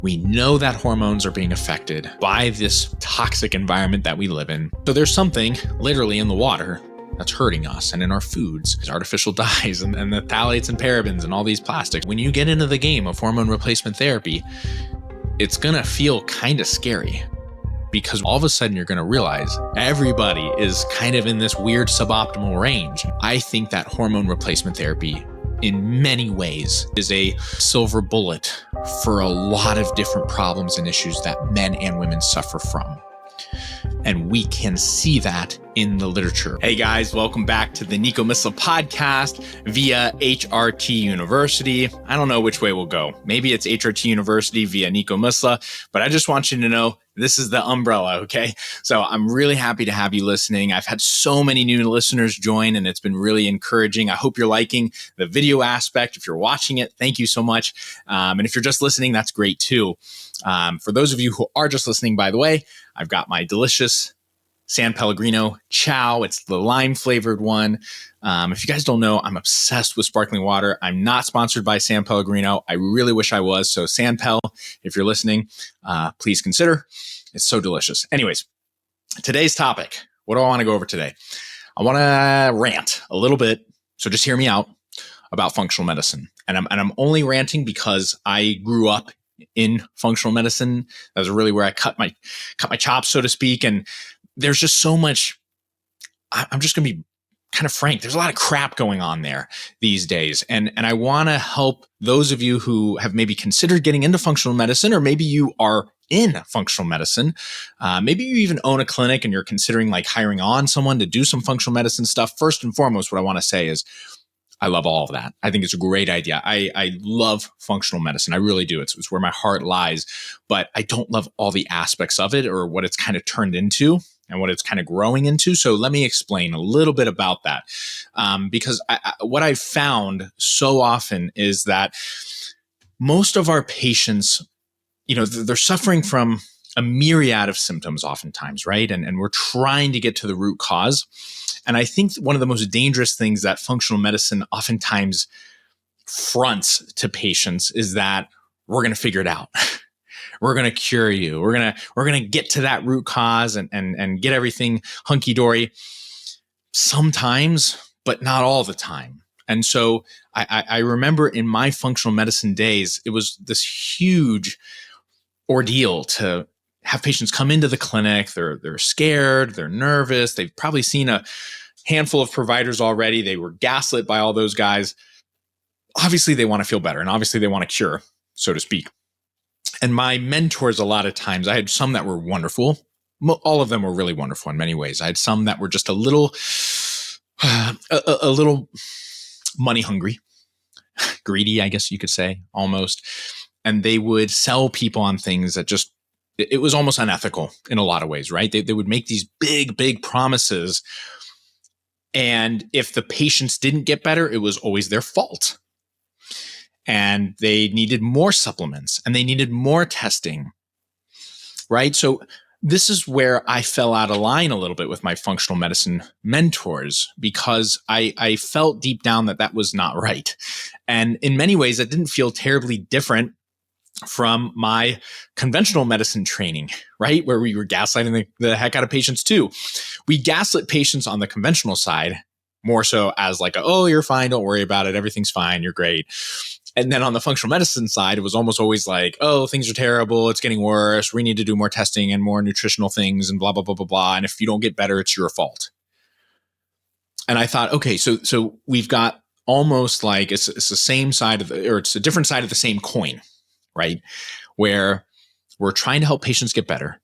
We know that hormones are being affected by this toxic environment that we live in. So there's something literally in the water that's hurting us, and in our foods, these artificial dyes and the phthalates and parabens and all these plastics. When you get into the game of hormone replacement therapy, it's gonna feel kind of scary, because all of a sudden you're gonna realize everybody is kind of in this weird suboptimal range. I think that hormone replacement therapy in many ways is a silver bullet for a lot of different problems and issues that men and women suffer from. And we can see that in the literature. Hey guys, welcome back to the Nico Misleh Podcast via HRT University. I don't know which way we'll go. Maybe it's HRT University via Nico Misleh, but I just want you to know this is the umbrella, okay? So I'm really happy to have you listening. I've had so many new listeners join, and it's been really encouraging. I hope you're liking the video aspect. If you're watching it, thank you so much. And if you're just listening, that's great too. For those of you who are just listening, by the way, I've got my delicious San Pellegrino Chow. It's the lime flavored one. If you guys don't know, I'm obsessed with sparkling water. I'm not sponsored by San Pellegrino. I really wish I was. So San Pel, if you're listening, please consider. It's so delicious. Anyways, today's topic. What do I want to go over today? I want to rant a little bit. So just hear me out about functional medicine. And I'm only ranting because I grew up in functional medicine. That was really where I cut my chops, so to speak. And there's just so much. I'm just going to be kind of frank. There's a lot of crap going on there these days. And I want to help those of you who have maybe considered getting into functional medicine, or maybe you are in functional medicine. Maybe you even own a clinic and you're considering like hiring on someone to do some functional medicine stuff. First and foremost, what I want to say is I love all of that. I think it's a great idea. I love functional medicine. I really do. It's where my heart lies, but I don't love all the aspects of it or what it's kind of turned into and what it's kind of growing into. So let me explain a little bit about that. Because what I've found so often is that most of our patients, they're suffering from a myriad of symptoms oftentimes, right? And we're trying to get to the root cause. And I think one of the most dangerous things that functional medicine oftentimes fronts to patients is that we're going to figure it out. We're going to cure you. We're going to get to that root cause and get everything hunky dory. Sometimes, but not all the time. And so I remember in my functional medicine days, it was this huge ordeal to have patients come into the clinic. They're scared, they're nervous. They've probably seen a handful of providers already. They were gaslit by all those guys. Obviously, they want to feel better, and obviously they want to cure, so to speak. And my mentors, a lot of times, I had some that were wonderful. All of them were really wonderful in many ways. I had some that were just a little money hungry, greedy, I guess you could say, almost. And they would sell people on things that just, it was almost unethical in a lot of ways, right? They would make these big promises. And if the patients didn't get better, it was always their fault. And they needed more supplements and they needed more testing, right? So this is where I fell out of line a little bit with my functional medicine mentors, because I felt deep down that was not right. And in many ways, that didn't feel terribly different from my conventional medicine training, right? Where we were gaslighting the heck out of patients too. We gaslit patients on the conventional side more so as like, oh, you're fine. Don't worry about it. Everything's fine. You're great. And then on the functional medicine side, it was almost always like, oh, things are terrible. It's getting worse. We need to do more testing and more nutritional things and blah, blah, blah, blah, blah. And if you don't get better, it's your fault. And I thought, okay, so we've got almost like it's the same side or it's a different side of the same coin, right? Where we're trying to help patients get better.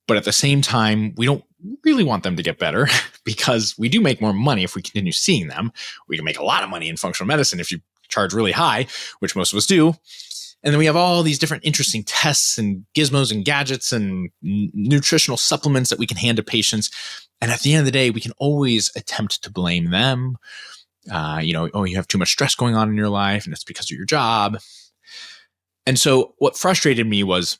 But at the same time, we don't really want them to get better because we do make more money if we continue seeing them. We can make a lot of money in functional medicine if you charge really high, which most of us do. And then we have all these different interesting tests and gizmos and gadgets and nutritional supplements that we can hand to patients. And at the end of the day, we can always attempt to blame them. Oh, you have too much stress going on in your life and it's because of your job. And so what frustrated me was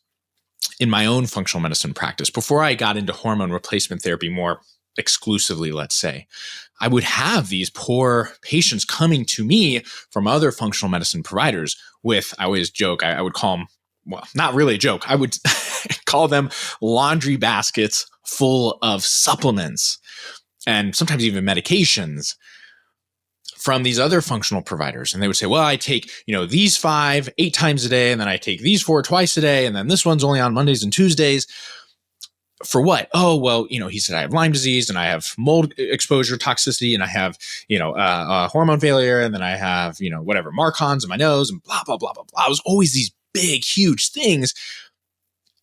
in my own functional medicine practice, before I got into hormone replacement therapy more exclusively, let's say, I would have these poor patients coming to me from other functional medicine providers with, I always joke, I would call them well, not really a joke. I would call them laundry baskets full of supplements and sometimes even medications from these other functional providers. And they would say, well, I take, these 5, 8 times a day, and then I take these 4 twice a day, and then this one's only on Mondays and Tuesdays. For what? Oh, well, he said I have Lyme disease and I have mold exposure toxicity and I have, hormone failure. And then I have, whatever, Marcons in my nose and blah, blah, blah, blah, blah. It was always these big, huge things.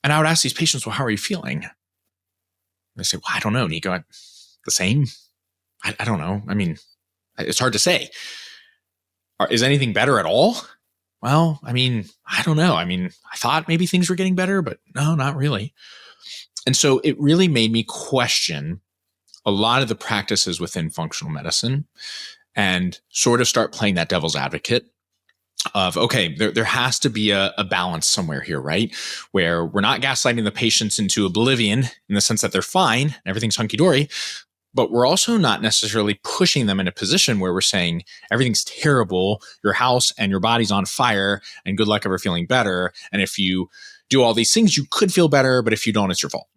And I would ask these patients, well, how are you feeling? And they say, well, I don't know, Nico. The same? I don't know. I mean, it's hard to say. Is anything better at all? Well, I mean, I don't know. I mean, I thought maybe things were getting better, but no, not really. And so it really made me question a lot of the practices within functional medicine and sort of start playing that devil's advocate of, okay, there has to be a balance somewhere here, right? Where we're not gaslighting the patients into oblivion in the sense that they're fine, everything's hunky-dory, but we're also not necessarily pushing them in a position where we're saying everything's terrible, your house and your body's on fire, and good luck ever feeling better. And if you do all these things, you could feel better, but if you don't, it's your fault.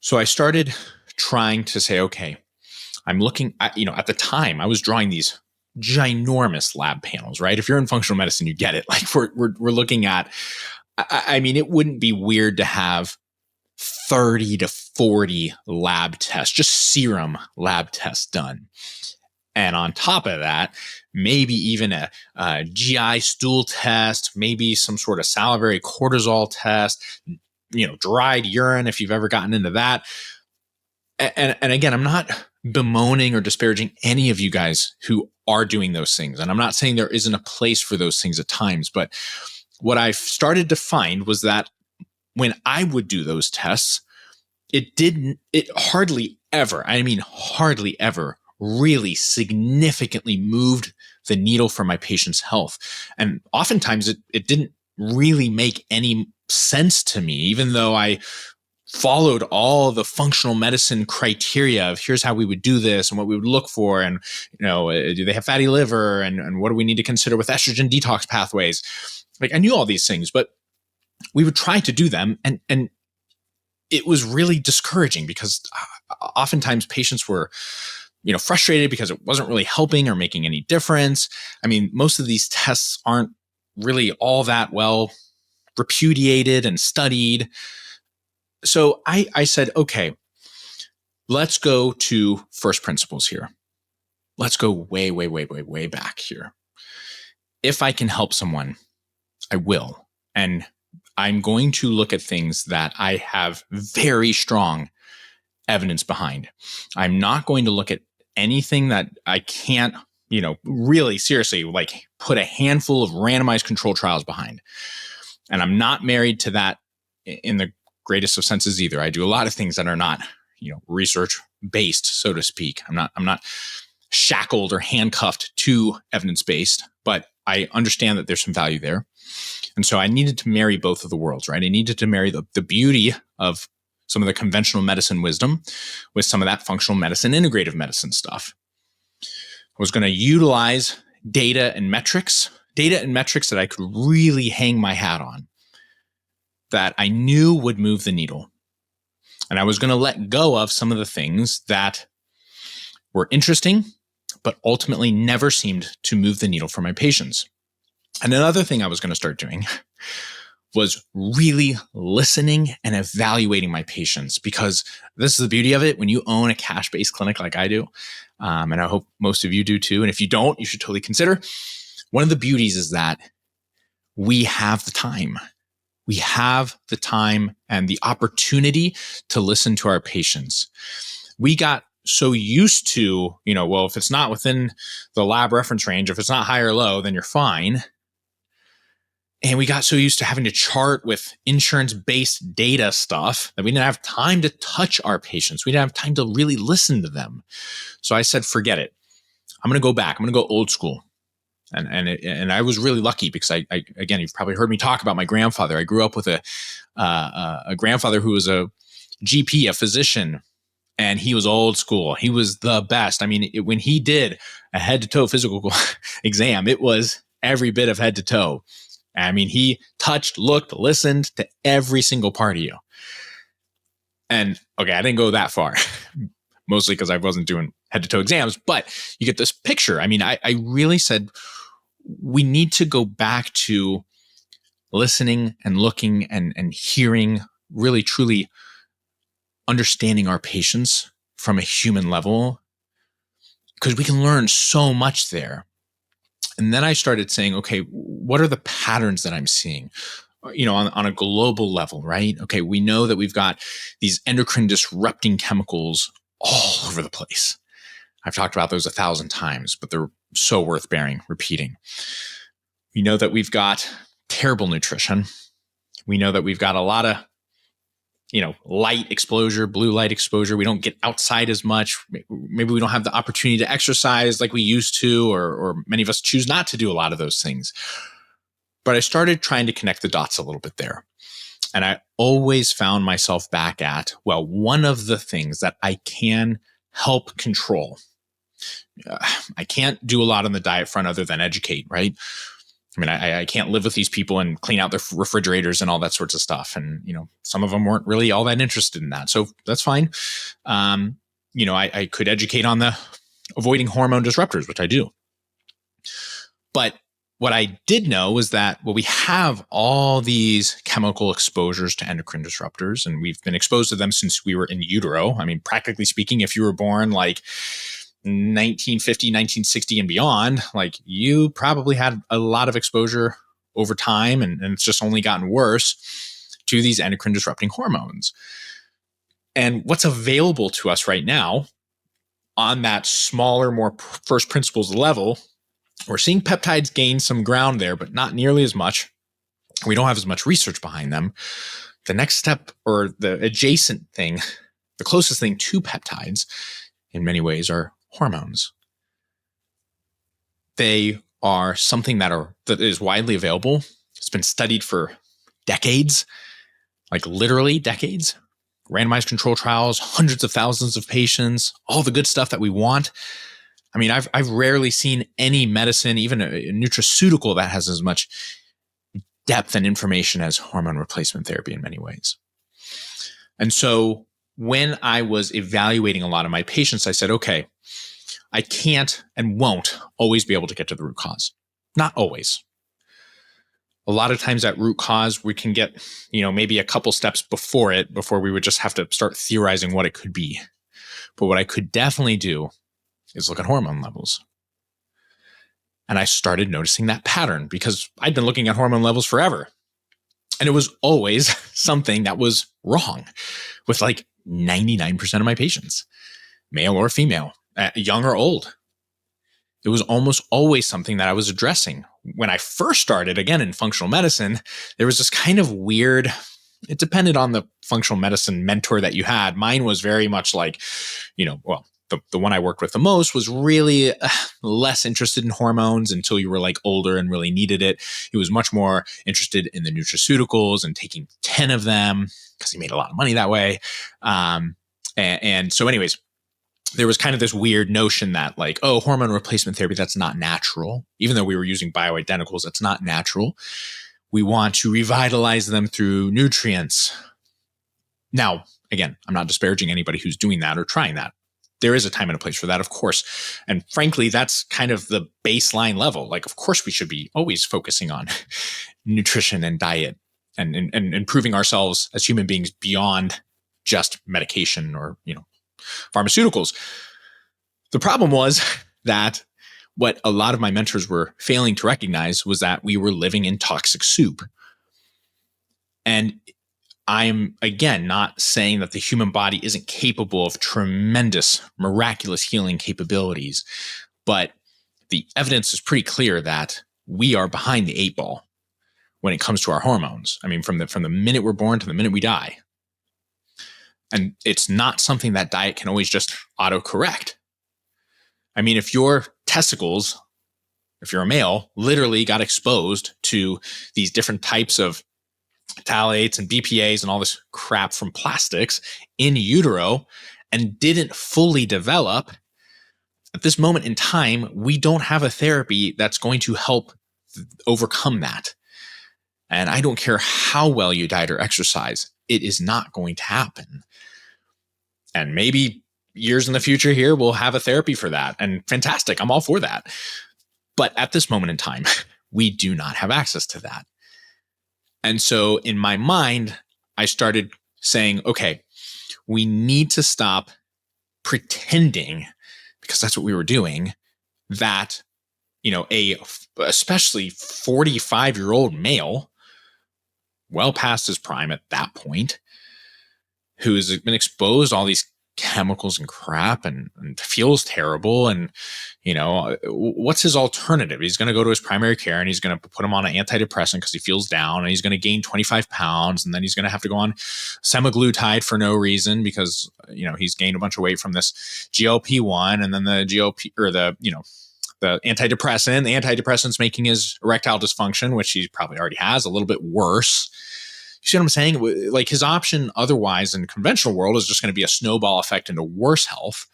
So I started trying to say, okay, I'm looking at, at the time I was drawing these ginormous lab panels, right? If you're in functional medicine, you get it. Like we're looking at, I mean, it wouldn't be weird to have 30 to 40 lab tests, just serum lab tests done. And on top of that, maybe even a GI stool test, maybe some sort of salivary cortisol test, dried urine, if you've ever gotten into that. And again, I'm not bemoaning or disparaging any of you guys who are doing those things. And I'm not saying there isn't a place for those things at times, but what I started to find was that when I would do those tests, it hardly ever really significantly moved the needle for my patient's health. And oftentimes it didn't really make any sense to me, even though I followed all the functional medicine criteria of here's how we would do this and what we would look for. And, do they have fatty liver? And what do we need to consider with estrogen detox pathways? Like I knew all these things, but we would try to do them. And it was really discouraging because oftentimes patients were, frustrated because it wasn't really helping or making any difference. I mean, most of these tests aren't really all that well repudiated and studied. So I said, okay, let's go to first principles here. Let's go way, way, way, way, way back here. If I can help someone, I will. And I'm going to look at things that I have very strong evidence behind. I'm not going to look at anything that I can't, really seriously, like put a handful of randomized control trials behind. And I'm not married to that in the greatest of senses either. I do a lot of things that are not, research based, so to speak. I'm not shackled or handcuffed to evidence based, but I understand that there's some value there. And so I needed to marry both of the worlds, right? I needed to marry the beauty of some of the conventional medicine wisdom with some of that functional medicine, integrative medicine stuff. I was going to utilize data and metrics that I could really hang my hat on, that I knew would move the needle. And I was going to let go of some of the things that were interesting, but ultimately never seemed to move the needle for my patients. And another thing I was going to start doing was really listening and evaluating my patients, because this is the beauty of it. When you own a cash-based clinic like I do, and I hope most of you do too, and if you don't, you should totally consider. One of the beauties is that we have the time. We have the time and the opportunity to listen to our patients. We got so used to, well, if it's not within the lab reference range, if it's not high or low, then you're fine. And we got so used to having to chart with insurance-based data stuff that we didn't have time to touch our patients. We didn't have time to really listen to them. So I said, forget it. I'm going to go back. I'm going to go old school. And I was really lucky because I again, you've probably heard me talk about my grandfather. I grew up with a grandfather who was a GP, a physician, and he was old school. He was the best. I mean, when he did a head-to-toe physical exam, it was every bit of head to toe. I mean, he touched, looked, listened to every single part of you. And okay, I didn't go that far, mostly because I wasn't doing head to toe exams, but you get this picture. I mean, I really said, we need to go back to listening and looking and hearing, really, truly understanding our patients from a human level, because we can learn so much there. And then I started saying, okay, what are the patterns that I'm seeing? On a global level, right? Okay, we know that we've got these endocrine disrupting chemicals all over the place. I've talked about those 1,000 times, but they're so worth repeating. We know that we've got terrible nutrition. We know that we've got a lot of, light exposure, blue light exposure. We don't get outside as much. Maybe we don't have the opportunity to exercise like we used to, or many of us choose not to do a lot of those things. But I started trying to connect the dots a little bit there. And I always found myself back at, well, one of the things that I can help control. I can't do a lot on the diet front other than educate, right? I mean, I can't live with these people and clean out their refrigerators and all that sorts of stuff. And, some of them weren't really all that interested in that. So that's fine. I could educate on the avoiding hormone disruptors, which I do. But what I did know was that, we have all these chemical exposures to endocrine disruptors, and we've been exposed to them since we were in utero. I mean, practically speaking, if you were born like 1950, 1960 and beyond, like you probably had a lot of exposure over time, and it's just only gotten worse to these endocrine disrupting hormones. And what's available to us right now on that smaller, more first principles level, we're seeing peptides gain some ground there, but not nearly as much. We don't have as much research behind them. The next step, or the adjacent thing, the closest thing to peptides in many ways, are hormones. They are something that is widely available. It's been studied for decades, like literally decades. Randomized control trials, hundreds of thousands of patients, all the good stuff that we want. I mean, I've rarely seen any medicine, even a nutraceutical, that has as much depth and information as hormone replacement therapy in many ways. And so when I was evaluating a lot of my patients, I said, okay, I can't and won't always be able to get to the root cause. Not always. A lot of times that root cause, we can get, maybe a couple steps before we would just have to start theorizing what it could be. But what I could definitely do is look at hormone levels. And I started noticing that pattern because I'd been looking at hormone levels forever. And it was always something that was wrong with like 99% of my patients, male or female, young or old. It was almost always something that I was addressing. When I first started, again, in functional medicine, there was this kind of weird, it depended on the functional medicine mentor that you had. Mine was very much like, the one I worked with the most was really less interested in hormones until you were like older and really needed it. He was much more interested in the nutraceuticals and taking 10 of them because he made a lot of money that way. And so anyways, there was kind of this weird notion that like, oh, hormone replacement therapy, that's not natural. Even though we were using bioidenticals, that's not natural. We want to revitalize them through nutrients. Now, again, I'm not disparaging anybody who's doing that or trying that. There is a time and a place for that, of course. And frankly, that's kind of the baseline level. Like, of course, we should be always focusing on nutrition and diet and improving ourselves as human beings beyond just medication or, pharmaceuticals. The problem was that what a lot of my mentors were failing to recognize was that we were living in toxic soup. And I'm, again, not saying that the human body isn't capable of tremendous, miraculous healing capabilities, but the evidence is pretty clear that we are behind the 8 ball when it comes to our hormones. I mean, from the minute we're born to the minute we die. And it's not something that diet can always just auto-correct. I mean, if your testicles, if you're a male, literally got exposed to these different types of phthalates and BPAs and all this crap from plastics in utero and didn't fully develop, at this moment in time, we don't have a therapy that's going to help overcome that. And I don't care how well you diet or exercise, it is not going to happen. And maybe years in the future here, we'll have a therapy for that. And fantastic, I'm all for that. But at this moment in time, we do not have access to that. And so in my mind, I started saying, okay, we need to stop pretending, because that's what we were doing, that, especially 45-year-old male, well past his prime at that point, who's been exposed to all these chemicals and crap and feels terrible. And, what's his alternative? He's going to go to his primary care and he's going to put him on an antidepressant because he feels down, and he's going to gain 25 pounds. And then he's going to have to go on semaglutide for no reason because, he's gained a bunch of weight from this GLP-1, and then the GLP or the antidepressant. The antidepressant's making his erectile dysfunction, which he probably already has, a little bit worse. You see what I'm saying? Like, his option otherwise in the conventional world is just going to be a snowball effect into worse health,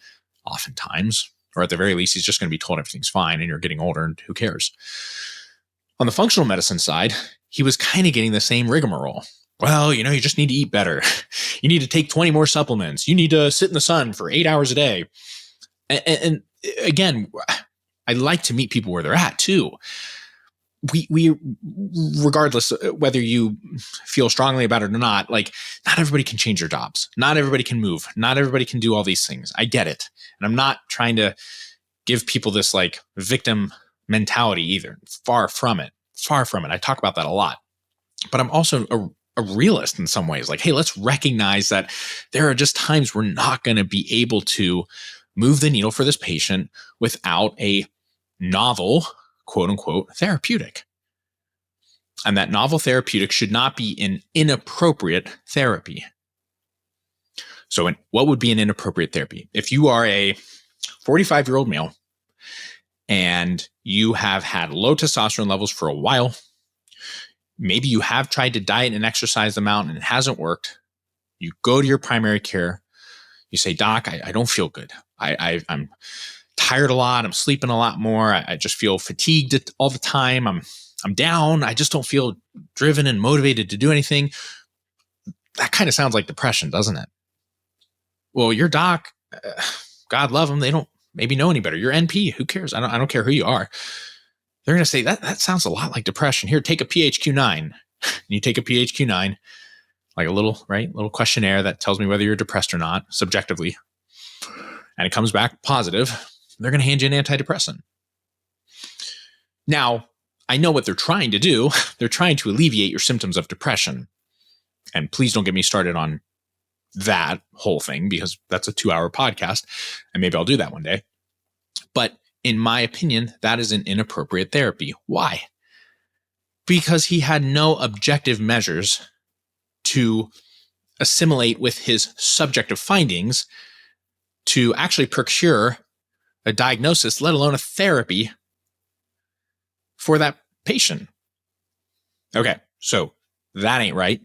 oftentimes, or at the very least, he's just going to be told everything's fine and you're getting older and who cares? On the functional medicine side, he was kind of getting the same rigmarole. Well, you just need to eat better. You need to take 20 more supplements. You need to sit in the sun for 8 hours a day. And again, I like to meet people where they're at too. We regardless whether you feel strongly about it or not, like, not everybody can change their jobs. Not everybody can move. Not everybody can do all these things. I get it. And I'm not trying to give people this like victim mentality either. Far from it. Far from it. I talk about that a lot. But I'm also a realist in some ways. Like, hey, let's recognize that there are just times we're not going to be able to move the needle for this patient without a novel, quote unquote, therapeutic. And that novel therapeutic should not be an inappropriate therapy. So what would be an inappropriate therapy? If you are a 45-year-old male and you have had low testosterone levels for a while, maybe you have tried to diet and exercise them out and it hasn't worked. You go to your primary care. You say, Doc, I don't feel good. I'm tired a lot. I'm sleeping a lot more. I just feel fatigued all the time. I'm down. I just don't feel driven and motivated to do anything. That kind of sounds like depression, doesn't it? Well, your doc, God love them, they don't maybe know any better. Your NP, who cares? I don't care who you are. They're going to say that sounds a lot like depression. Here, take a PHQ-9. And you take a PHQ-9, like a little questionnaire that tells me whether you're depressed or not, subjectively. And it comes back positive. They're going to hand you an antidepressant. Now, I know what they're trying to do. They're trying to alleviate your symptoms of depression. And please don't get me started on that whole thing, because that's a 2-hour podcast, and maybe I'll do that one day. But in my opinion, that is an inappropriate therapy. Why? Because he had no objective measures to assimilate with his subjective findings to actually procure a diagnosis, let alone a therapy for that patient. Okay, so that ain't right.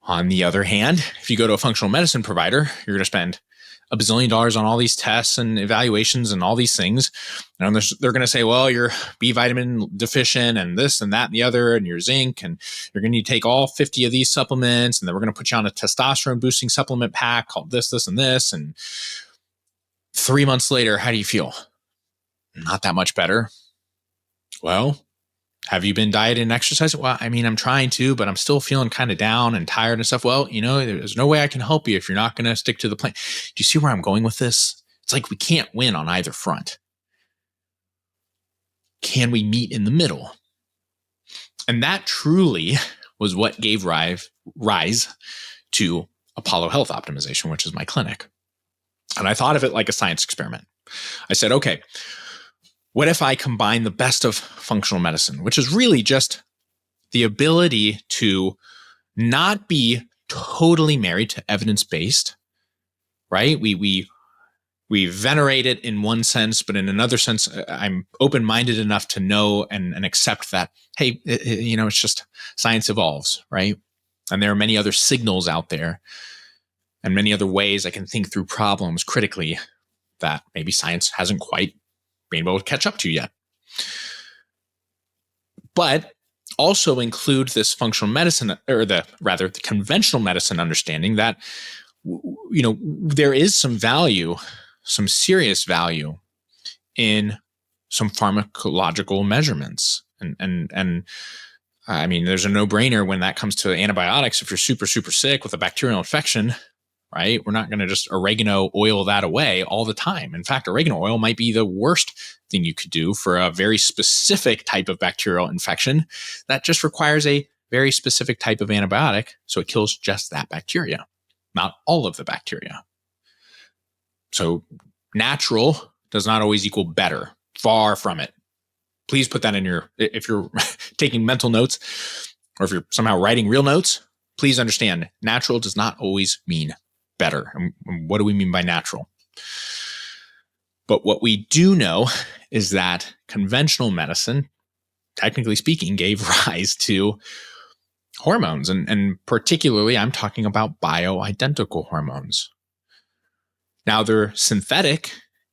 On the other hand, if you go to a functional medicine provider, you're going to spend $1 bazillion on all these tests and evaluations and all these things. And they're going to say, well, you're B vitamin deficient and this and that and the other, and your zinc, and you're going to need to take all 50 of these supplements. And then we're going to put you on a testosterone boosting supplement pack called this, this, and this. And 3 months later, how do you feel? Not that much better. Well, have you been dieting and exercising? Well, I mean, I'm trying to, but I'm still feeling kind of down and tired and stuff. Well, there's no way I can help you if you're not going to stick to the plan. Do you see where I'm going with this? It's like we can't win on either front. Can we meet in the middle? And that truly was what gave rise to Apollo Health Optimization, which is my clinic. And I thought of it like a science experiment. I said, okay, what if I combine the best of functional medicine, which is really just the ability to not be totally married to evidence-based, right? We venerate it in one sense, but in another sense, I'm open-minded enough to know and accept that, hey, it's just science evolves, right? And there are many other signals out there and many other ways I can think through problems critically that maybe science hasn't quite been able to catch up to yet. But also include this functional medicine, or the conventional medicine understanding that, there is some value, some serious value in some pharmacological measurements. And I mean, there's a no-brainer when that comes to antibiotics. If you're super, super sick with a bacterial infection, right, we're not going to just oregano oil that away all the time. In fact, oregano oil might be the worst thing you could do for a very specific type of bacterial infection that just requires a very specific type of antibiotic. So it kills just that bacteria, not all of the bacteria. So natural does not always equal better. Far from it. Please put that in if you're taking mental notes, or if you're somehow writing real notes, please understand natural does not always mean better. And what do we mean by natural? But what we do know is that conventional medicine, technically speaking, gave rise to hormones. And particularly, I'm talking about bioidentical hormones. Now, they're synthetic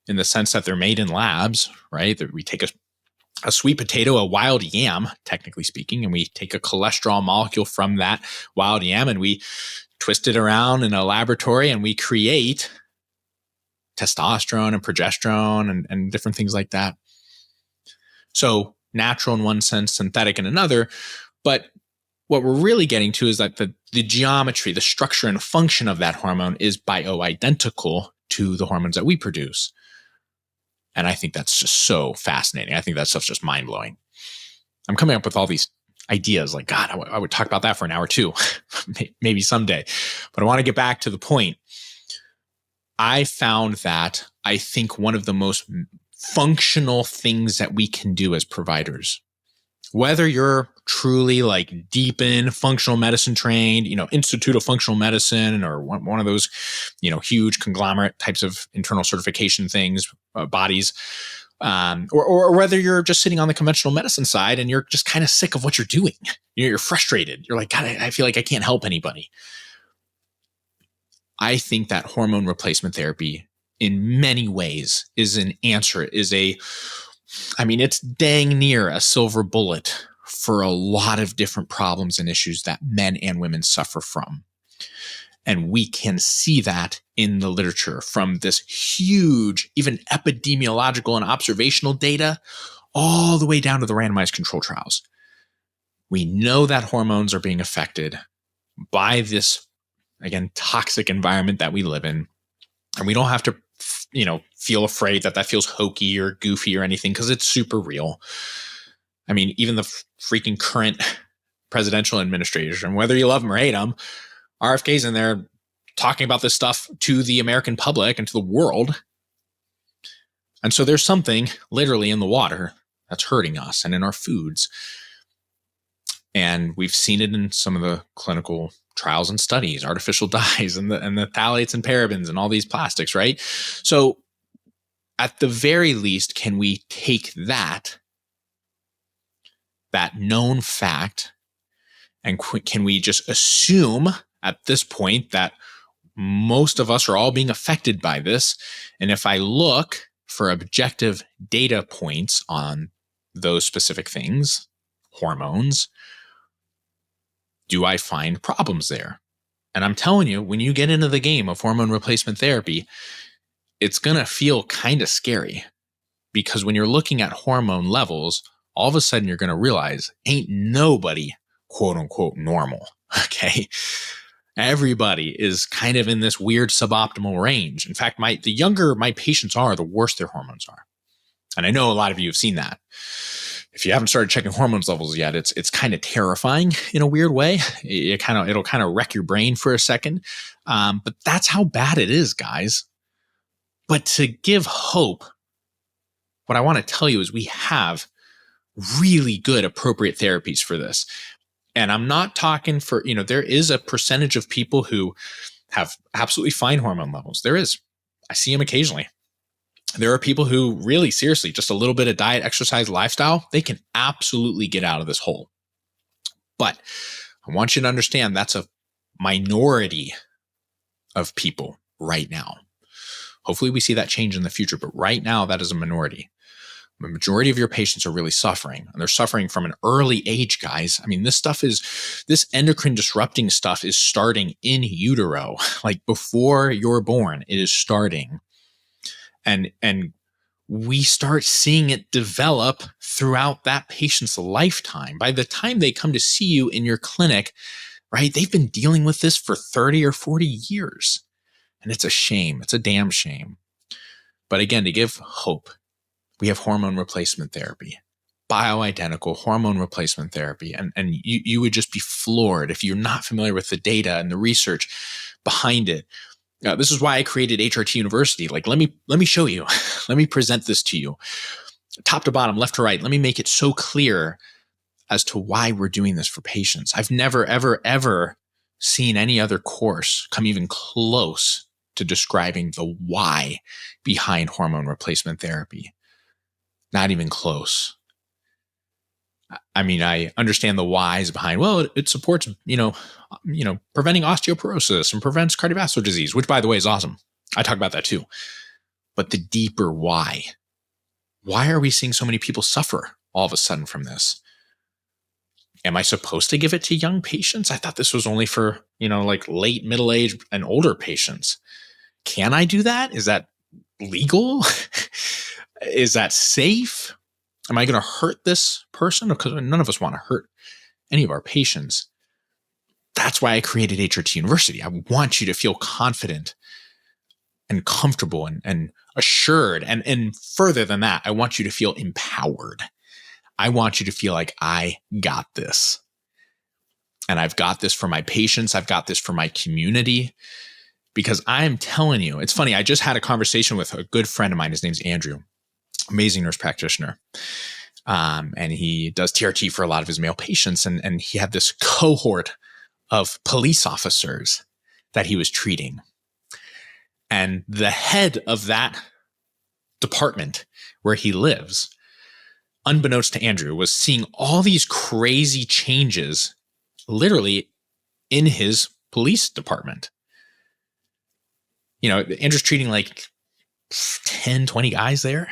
in the sense that they're made in labs, right? That we take a sweet potato, a wild yam, technically speaking, and we take a cholesterol molecule from that wild yam and we twist it around in a laboratory and we create testosterone and progesterone and different things like that. So natural in one sense, synthetic in another. But what we're really getting to is that the geometry, the structure and function of that hormone is bioidentical to the hormones that we produce. And I think that's just so fascinating. I think that stuff's just mind-blowing. I'm coming up with all these ideas like, God, I would talk about that for an hour too, maybe someday. But I want to get back to the point. I found that I think one of the most functional things that we can do as providers, whether you're truly like deep in functional medicine trained, Institute of Functional Medicine, or one of those, huge conglomerate types of internal certification things, bodies, or whether you're just sitting on the conventional medicine side and you're just kind of sick of what you're doing. You're frustrated. You're like, God, I feel like I can't help anybody. I think that hormone replacement therapy in many ways is an answer, it's dang near a silver bullet for a lot of different problems and issues that men and women suffer from. And we can see that in the literature from this huge, even epidemiological and observational data, all the way down to the randomized control trials. We know that hormones are being affected by this, again, toxic environment that we live in. And we don't have to, feel afraid that feels hokey or goofy or anything, because it's super real. I mean, even the freaking current presidential administration, whether you love them or hate them, RFK's in there talking about this stuff to the American public and to the world. And so there's something literally in the water that's hurting us and in our foods. And we've seen it in some of the clinical trials and studies, artificial dyes and the phthalates and parabens and all these plastics, right? So at the very least, can we take that known fact, and can we just assume at this point that most of us are all being affected by this? And if I look for objective data points on those specific things, hormones, do I find problems there? And I'm telling you, when you get into the game of hormone replacement therapy, it's going to feel kind of scary, because when you're looking at hormone levels, all of a sudden you're going to realize ain't nobody quote unquote normal. Okay. Everybody is kind of in this weird suboptimal range. In fact, the younger my patients are, the worse their hormones are. And I know a lot of you have seen that. If you haven't started checking hormones levels yet, it's kind of terrifying in a weird way. It'll kind of wreck your brain for a second. But that's how bad it is, guys. But to give hope, what I want to tell you is we have really good appropriate therapies for this. And I'm not talking for, there is a percentage of people who have absolutely fine hormone levels. There is. I see them occasionally. There are people who really, seriously, just a little bit of diet, exercise, lifestyle, they can absolutely get out of this hole. But I want you to understand that's a minority of people right now. Hopefully we see that change in the future, but right now that is a minority. The majority of your patients are really suffering, and they're suffering from an early age, guys. I mean, this endocrine disrupting stuff is starting in utero, like before you're born, it is starting. And we start seeing it develop throughout that patient's lifetime. By the time they come to see you in your clinic, right, they've been dealing with this for 30 or 40 years. And it's a shame. It's a damn shame. But again, to give hope, we have hormone replacement therapy, bioidentical hormone replacement therapy. And you would just be floored if you're not familiar with the data and the research behind it. This is why I created HRT University. Like, let me show you. Let me present this to you. Top to bottom, left to right. Let me make it so clear as to why we're doing this for patients. I've never, ever, ever seen any other course come even close to describing the why behind hormone replacement therapy. Not even close. I mean, I understand the whys behind, well, it supports, preventing osteoporosis and prevents cardiovascular disease, which, by the way, is awesome. I talk about that too. But the deeper why are we seeing so many people suffer all of a sudden from this? Am I supposed to give it to young patients? I thought this was only for, like late middle age and older patients. Can I do that? Is that legal? Is that safe? Am I going to hurt this person? Because none of us want to hurt any of our patients. That's why I created HRT University. I want you to feel confident and comfortable and assured. And further than that, I want you to feel empowered. I want you to feel like I got this. And I've got this for my patients. I've got this for my community. Because I'm telling you, it's funny. I just had a conversation with a good friend of mine. His name's Andrew. Amazing nurse practitioner. And he does TRT for a lot of his male patients. And he had this cohort of police officers that he was treating. And the head of that department where he lives, unbeknownst to Andrew, was seeing all these crazy changes literally in his police department. Andrew's treating like 10, 20 guys there.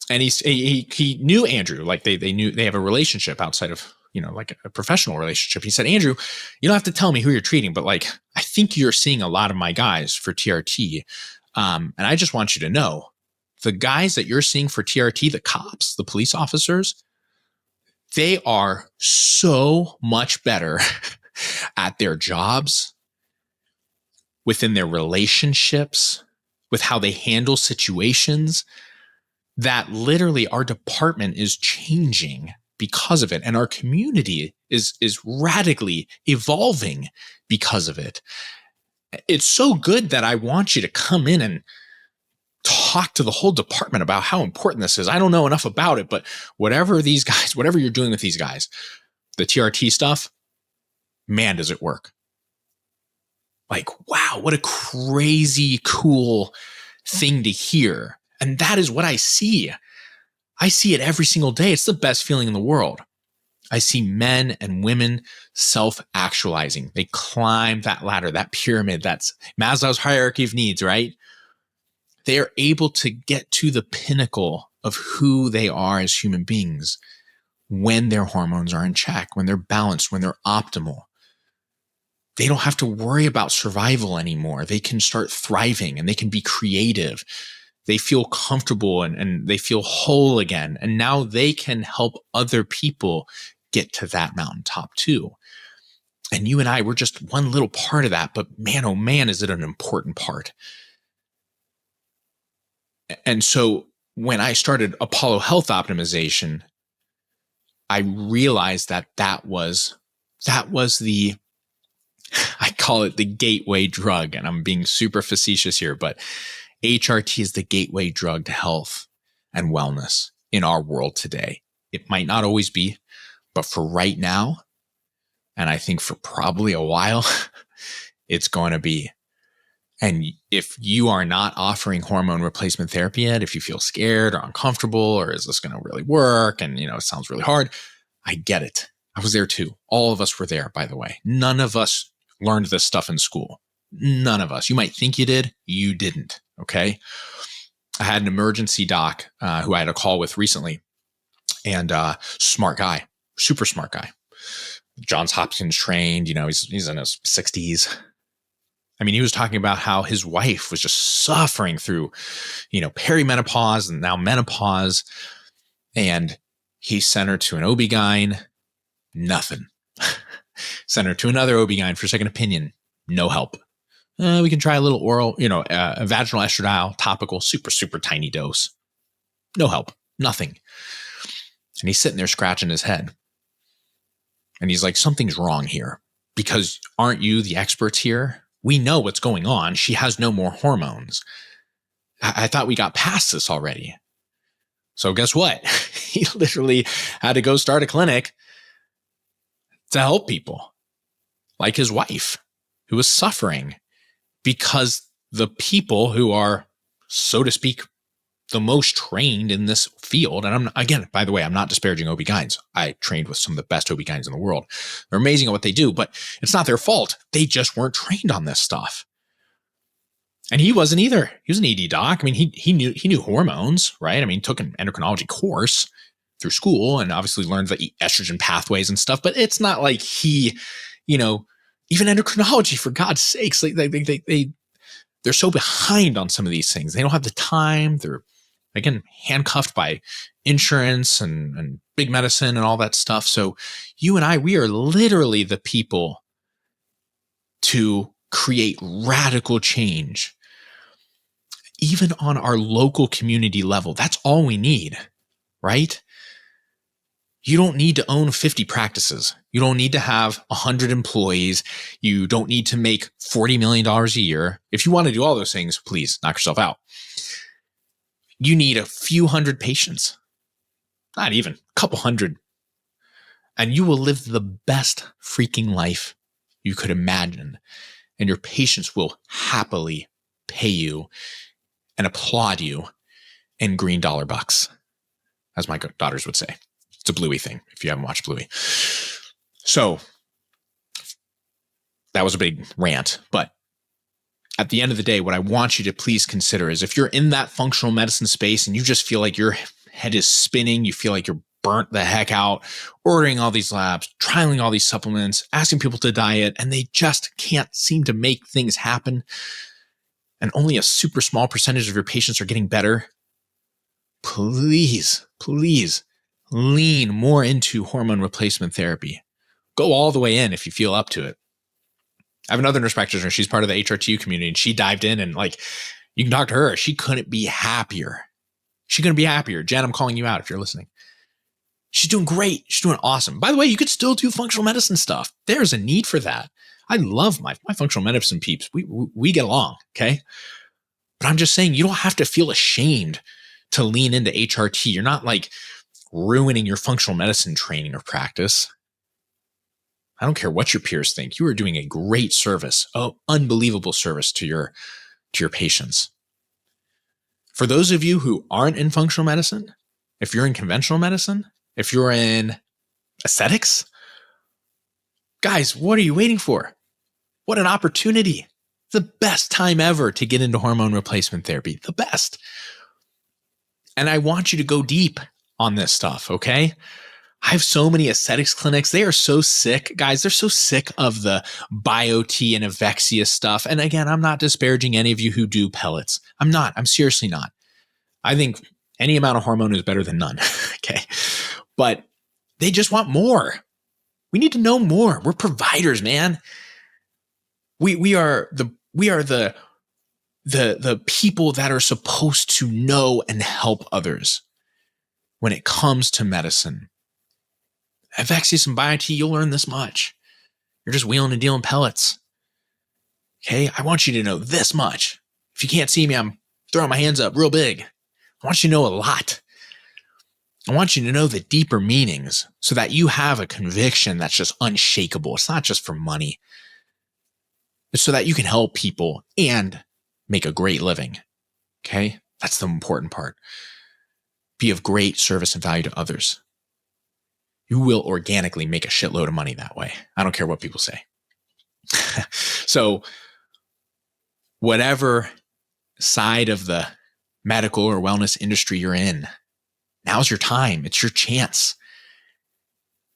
And he knew Andrew, like they knew they have a relationship outside of, like a professional relationship. He said, Andrew, you don't have to tell me who you're treating, but like, I think you're seeing a lot of my guys for TRT. And I just want you to know the guys that you're seeing for TRT, the cops, the police officers, they are so much better at their jobs, within their relationships, with how they handle situations, that literally our department is changing because of it. And our community is radically evolving because of it. It's so good that I want you to come in and talk to the whole department about how important this is. I don't know enough about it, but whatever you're doing with these guys, the TRT stuff, man, does it work. Like, wow, what a crazy cool thing to hear. And that is what I see. I see it every single day. It's the best feeling in the world. I see men and women self-actualizing. They climb that ladder, that pyramid, that's Maslow's hierarchy of needs, right? They are able to get to the pinnacle of who they are as human beings when their hormones are in check, when they're balanced, when they're optimal. They don't have to worry about survival anymore. They can start thriving and they can be creative. They feel comfortable and they feel whole again. And now they can help other people get to that mountaintop too. And you and I, we're just one little part of that, but man, oh man, is it an important part. And so when I started Apollo Health Optimization, I realized that was the, I call it the gateway drug. And I'm being super facetious here, but HRT is the gateway drug to health and wellness in our world today. It might not always be, but for right now, and I think for probably a while, it's going to be. And if you are not offering hormone replacement therapy yet, if you feel scared or uncomfortable, or is this going to really work? And, it sounds really hard. I get it. I was there too. All of us were there, by the way. None of us learned this stuff in school. None of us. You might think you did. You didn't. Okay. I had an emergency doc who I had a call with recently, and smart guy, super smart guy. Johns Hopkins trained, he's in his 60s. I mean, he was talking about how his wife was just suffering through, perimenopause and now menopause. And he sent her to an OB-GYN, nothing. Sent her to another OB-GYN for second opinion, no help. We can try a little oral, a vaginal estradiol, topical, super, super tiny dose. No help, nothing. And he's sitting there scratching his head. And he's like, something's wrong here, because aren't you the experts here? We know what's going on. She has no more hormones. I thought we got past this already. So guess what? He literally had to go start a clinic to help people, like his wife, who was suffering because the people who are, so to speak, the most trained in this field. And by the way, I'm not disparaging OB-GYNs. I trained with some of the best OB-GYNs in the world. They're amazing at what they do, but it's not their fault. They just weren't trained on this stuff. And he wasn't either. He was an ED doc. I mean, he knew hormones, right? I mean, took an endocrinology course through school and obviously learned the estrogen pathways and stuff, but it's not like he, even endocrinology, for God's sakes, they're so behind on some of these things. They don't have the time. They're, again, handcuffed by insurance and big medicine and all that stuff. So you and I, we are literally the people to create radical change, even on our local community level. That's all we need, right? You don't need to own 50 practices. You don't need to have 100 employees. You don't need to make $40 million a year. If you want to do all those things, please knock yourself out. You need a few hundred patients, not even a couple hundred, and you will live the best freaking life you could imagine. And your patients will happily pay you and applaud you in green dollar bucks, as my daughters would say. It's a Bluey thing, if you haven't watched Bluey. So that was a big rant, but at the end of the day, what I want you to please consider is, if you're in that functional medicine space and you just feel like your head is spinning, you feel like you're burnt the heck out, ordering all these labs, trialing all these supplements, asking people to diet, and they just can't seem to make things happen, and only a super small percentage of your patients are getting better, please lean more into hormone replacement therapy. Go all the way in if you feel up to it. I have another nurse practitioner. She's part of the HRT community, and she dived in, and you can talk to her. She couldn't be happier. Jen, I'm calling you out if you're listening. She's doing great. She's doing awesome. By the way, you could still do functional medicine stuff. There's a need for that. I love my functional medicine peeps. We get along, okay? But I'm just saying, you don't have to feel ashamed to lean into HRT. You're not ruining your functional medicine training or practice. I don't care what your peers think. You are doing a great service, unbelievable service to your patients. For those of you who aren't in functional medicine, if you're in conventional medicine, if you're in aesthetics, guys, what are you waiting for? What an opportunity. The best time ever to get into hormone replacement therapy. The best. And I want you to go deep on this stuff, okay? I have so many aesthetics clinics. They are so sick, guys. They're so sick of the BioT and Avexia stuff. And again, I'm not disparaging any of you who do pellets. I'm not. I'm seriously not. I think any amount of hormone is better than none, okay? But they just want more. We need to know more. We're providers, man. We are the people that are supposed to know and help others when it comes to medicine. Avexia and BioT, you'll learn this much. You're just wheeling and dealing pellets. Okay, I want you to know this much. If you can't see me, I'm throwing my hands up real big. I want you to know a lot. I want you to know the deeper meanings so that you have a conviction that's just unshakable. It's not just for money. It's so that you can help people and make a great living. Okay, that's the important part. Be of great service and value to others. You will organically make a shitload of money that way. I don't care what people say. So whatever side of the medical or wellness industry you're in, now's your time. It's your chance.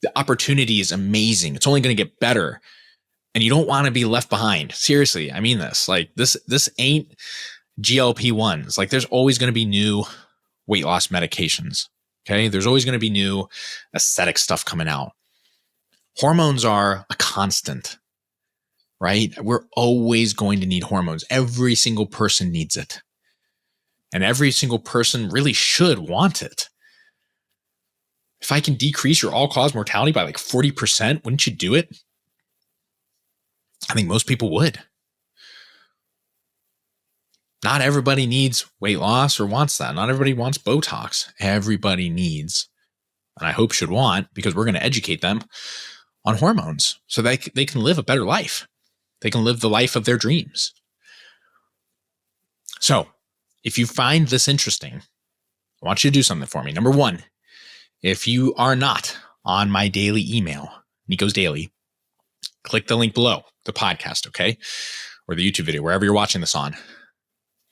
The opportunity is amazing. It's only going to get better. And you don't want to be left behind. Seriously, I mean this. Like this ain't GLP-1s. Like there's always going to be new weight loss medications. Okay. There's always going to be new aesthetic stuff coming out. Hormones are a constant, right? We're always going to need hormones. Every single person needs it. And every single person really should want it. If I can decrease your all-cause mortality by like 40%, wouldn't you do it? I think most people would. Not everybody needs weight loss or wants that. Not everybody wants Botox. Everybody needs, and I hope should want, because we're going to educate them on hormones so they can live a better life. They can live the life of their dreams. So if you find this interesting, I want you to do something for me. Number one, if you are not on my daily email, Nico's Daily, click the link below the podcast, okay? Or the YouTube video, wherever you're watching this on,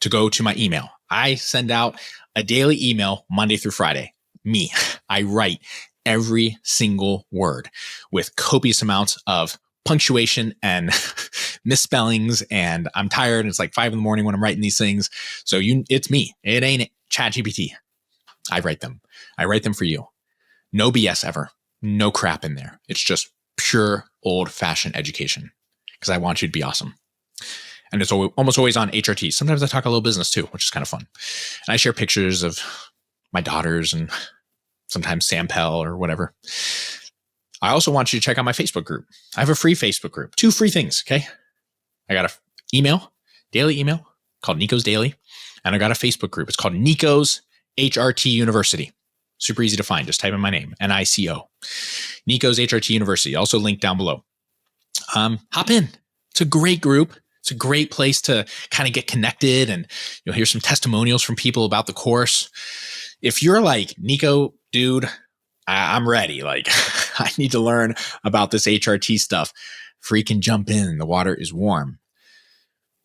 to go to my email. I send out a daily email Monday through Friday. Me, I write every single word with copious amounts of punctuation and misspellings. And I'm tired. And it's like 5 a.m. when I'm writing these things. So it's me. It ain't ChatGPT. I write them. I write them for you. No BS ever. No crap in there. It's just pure old-fashioned education because I want you to be awesome. And it's almost always on HRT. Sometimes I talk a little business too, which is kind of fun. And I share pictures of my daughters and sometimes Sam Pell or whatever. I also want you to check out my Facebook group. I have a free Facebook group. 2 free things, okay? I got a daily email called Nico's Daily. And I got a Facebook group. It's called Nico's HRT University. Super easy to find. Just type in my name, NICO. Nico's HRT University. Also linked down below. Hop in. It's a great group. It's a great place to kind of get connected, and you'll hear some testimonials from people about the course. If you're like, Nico, dude, I'm ready. Like, I need to learn about this HRT stuff. Freaking jump in. The water is warm.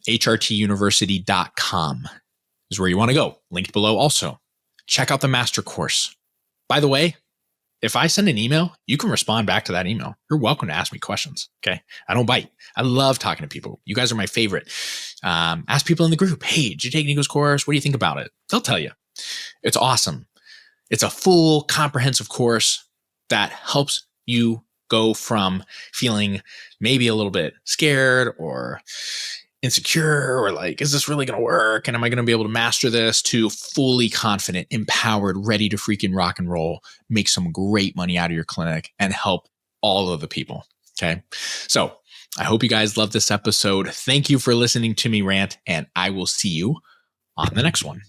HRTuniversity.com is where you want to go. Linked below also. Check out the master course. By the way, if I send an email, you can respond back to that email. You're welcome to ask me questions. Okay. I don't bite. I love talking to people. You guys are my favorite. Ask people in the group, hey, did you take Nico's course? What do you think about it? They'll tell you. It's awesome. It's a full comprehensive course that helps you go from feeling maybe a little bit scared or insecure or like, is this really going to work? And am I going to be able to master this, to fully confident, empowered, ready to freaking rock and roll, make some great money out of your clinic and help all of the people. Okay. So I hope you guys love this episode. Thank you for listening to me rant, and I will see you on the next one.